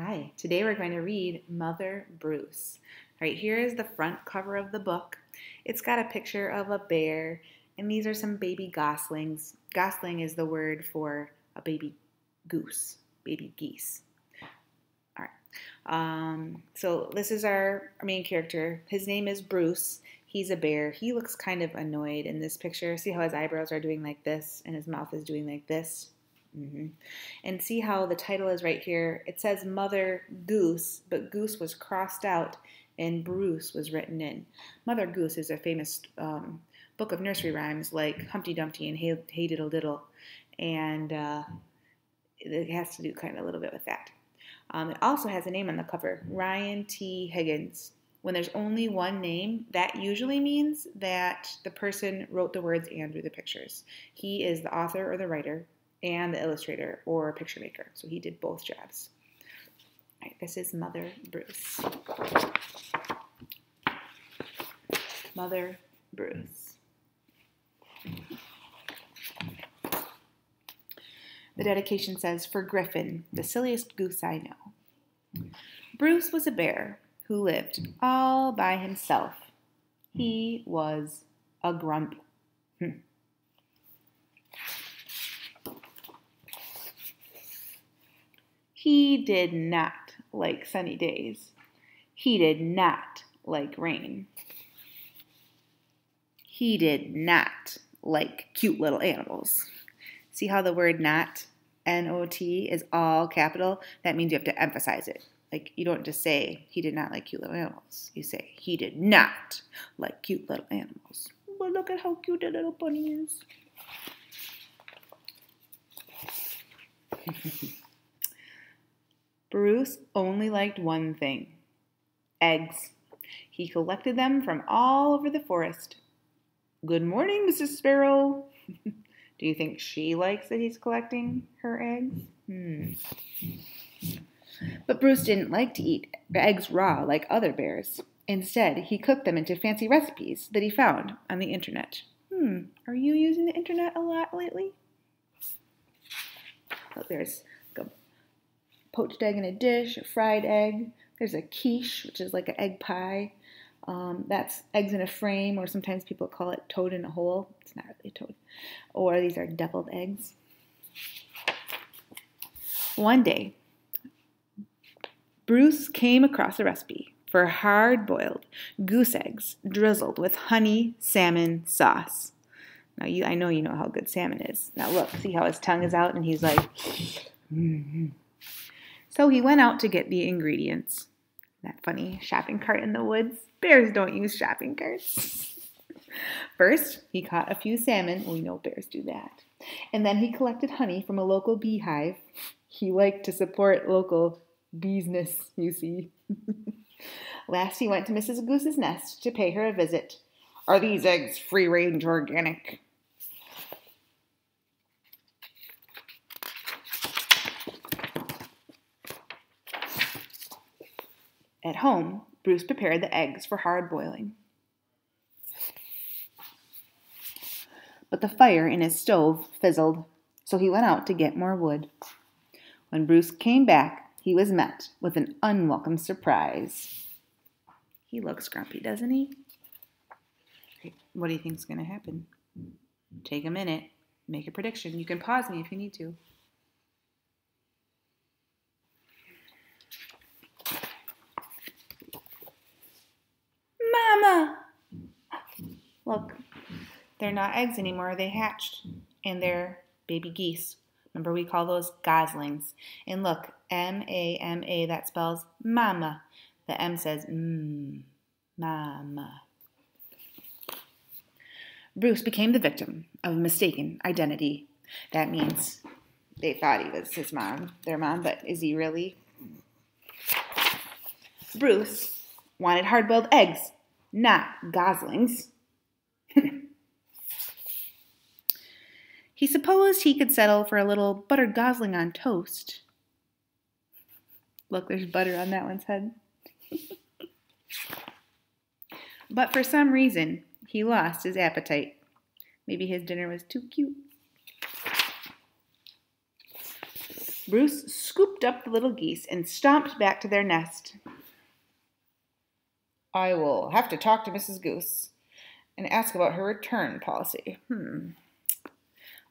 Hi, today we're going to read Mother Bruce. Right here is the front cover of the book. It's got a picture of a bear, and these are some baby goslings. Gosling is the word for a baby goose, baby geese. All right. So this is our main character. His name is Bruce. He's a bear. He looks kind of annoyed in this picture. See how his eyebrows are doing like this, and his mouth is doing like this? And see how the title is right here. It says Mother Goose, but Goose was crossed out and Bruce was written in. Mother Goose is a famous book of nursery rhymes like Humpty Dumpty and Hey Diddle Diddle, and it has to do kind of a little bit with that. It also has a name on the cover, Ryan T. Higgins. When there's only one name, that usually means that the person wrote the words and drew the pictures. He is the author or the writer and the illustrator or picture maker. So he did both jobs. All right, this is Mother Bruce. Mother Bruce. The dedication says, "For Griffin, the silliest goose I know. Bruce was a bear who lived all by himself. He was a grump. He did not like sunny days. He did not like rain. He did not like cute little animals." See how the word not, N-O-T, is all capital? That means you have to emphasize it. Like, you don't just say, he did not like cute little animals. You say, he did not like cute little animals. But look at how cute the little bunny is. Bruce only liked one thing, eggs. He collected them from all over the forest. "Good morning, Mrs. Sparrow." Do you think she likes that he's collecting her eggs? But Bruce didn't like to eat eggs raw like other bears. Instead, he cooked them into fancy recipes that he found on the internet. Are you using the internet a lot lately? Oh, there's a poached egg in a dish, a fried egg. There's a quiche, which is like an egg pie. That's eggs in a frame, or sometimes people call it toad in a hole. It's not really a toad. Or these are deviled eggs. One day, Bruce came across a recipe for hard-boiled goose eggs drizzled with honey salmon sauce. Now, I know you know how good salmon is. Now look, see how his tongue is out and he's like, So he went out to get the ingredients. That funny shopping cart in the woods. Bears don't use shopping carts. First, he caught a few salmon. We know bears do that. And then he collected honey from a local beehive. He liked to support local business, you see. Last, he went to Mrs. Goose's nest to pay her a visit. "Are these eggs free-range organic?" At home, Bruce prepared the eggs for hard boiling. But the fire in his stove fizzled, so he went out to get more wood. When Bruce came back, he was met with an unwelcome surprise. He looks grumpy, doesn't he? What do you think's going to happen? Take a minute. Make a prediction. You can pause me if you need to. Mama! Look, they're not eggs anymore. They hatched, and they're baby geese. Remember, we call those goslings. And look, M-A-M-A, that spells mama. The M says mama. Bruce became the victim of mistaken identity. That means they thought he was his mom, their mom, but is he really? Bruce wanted hard-boiled eggs, not goslings. He supposed he could settle for a little buttered gosling on toast. Look, there's butter on that one's head. But for some reason, he lost his appetite. Maybe his dinner was too cute. Bruce scooped up the little geese and stomped back to their nest. I will have to talk to Mrs. Goose and ask about her return policy.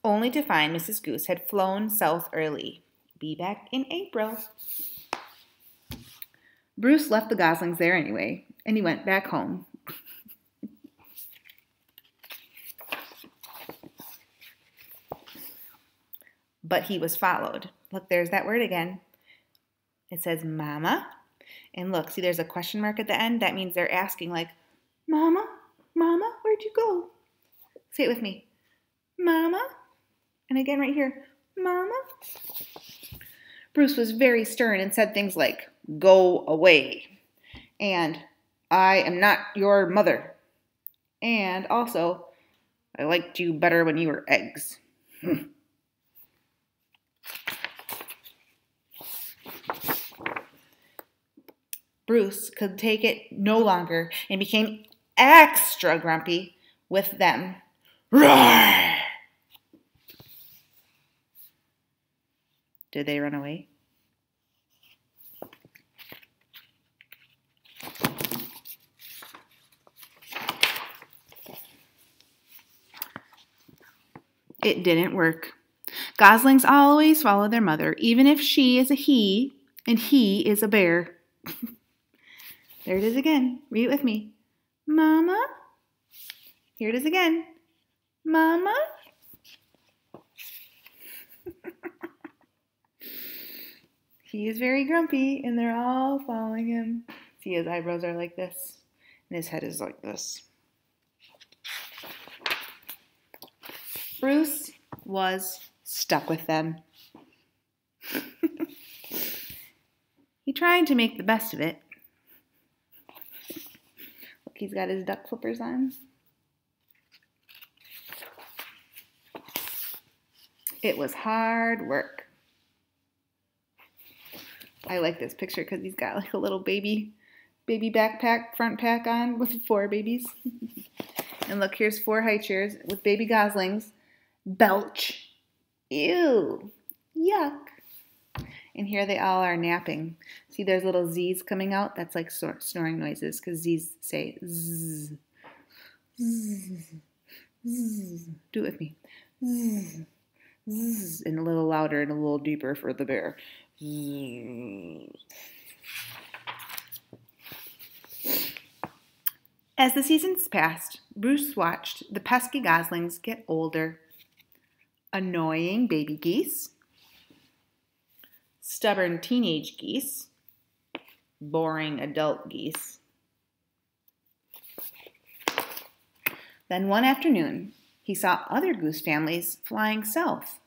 Only to find Mrs. Goose had flown south early. Be back in April. Bruce left the goslings there anyway, and he went back home. But he was followed. Look, there's that word again. It says mama. And look, see there's a question mark at the end. That means they're asking like, Mama, Mama, where'd you go? Say it with me. Mama. And again right here, Mama. Bruce was very stern and said things like, go away. And I am not your mother. And also, I liked you better when you were eggs. Bruce could take it no longer and became extra grumpy with them. Roar! Did they run away? It didn't work. Goslings always follow their mother, even if she is a he and he is a bear. There it is again. Read it with me. Mama. Here it is again. Mama. He is very grumpy, and they're all following him. See, his eyebrows are like this, and his head is like this. Bruce was stuck with them. He tried to make the best of it. Look, he's got his duck flippers on. It was hard work. I like this picture because he's got like a little baby backpack, front pack on with 4 babies. And look, here's 4 high chairs with baby goslings. Belch. Ew. Yuck. And here they all are napping. See, there's little Z's coming out. That's like snoring noises because Z's say zzz. Zzz. Zzz. Do it with me. Zzz. Zzz. And a little louder and a little deeper for the bear. Zzz. As the seasons passed, Bruce watched the pesky goslings get older. Annoying baby geese, stubborn teenage geese, boring adult geese. Then one afternoon, he saw other goose families flying south.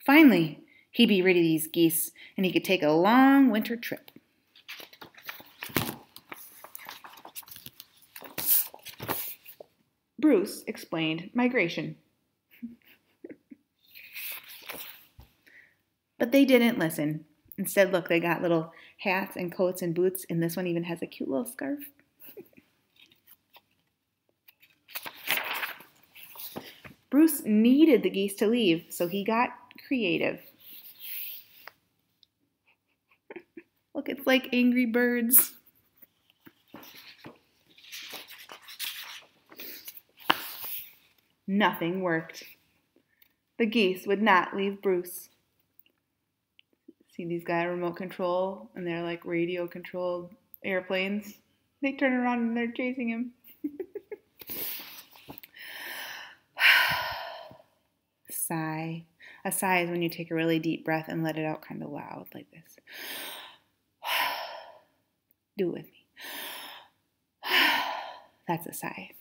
Finally, he'd be rid of these geese and he could take a long winter trip. Bruce explained migration. But they didn't listen. Instead, look, they got little hats and coats and boots, and this one even has a cute little scarf. Bruce needed the geese to leave, so he got creative. Look, it's like Angry Birds. Nothing worked. The geese would not leave Bruce. See, these got a remote control, and they're like radio-controlled airplanes. They turn around and they're chasing him. Sigh. A sigh is when you take a really deep breath and let it out kind of loud, like this. Do it with me. That's a sigh.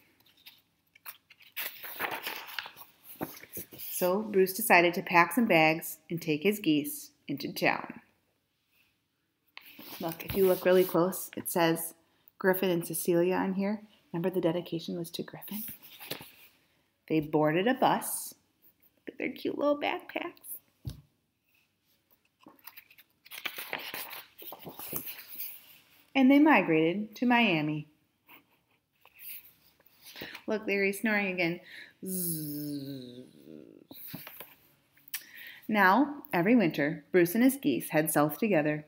So Bruce decided to pack some bags and take his geese into town. Look, if you look really close, it says Griffin and Cecilia on here. Remember the dedication was to Griffin? They boarded a bus. Look at their cute little backpacks. And they migrated to Miami. Look, there he's snoring again. Zzz. Now, every winter, Bruce and his geese head south together.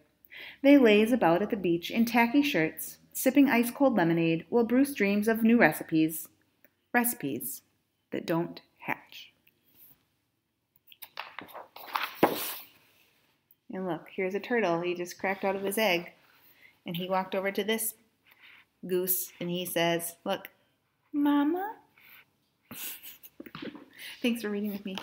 They laze about at the beach in tacky shirts, sipping ice-cold lemonade while Bruce dreams of new recipes. Recipes that don't hatch. And look, here's a turtle. He just cracked out of his egg. And he walked over to this goose and he says, look, Mama. Thanks for reading with me.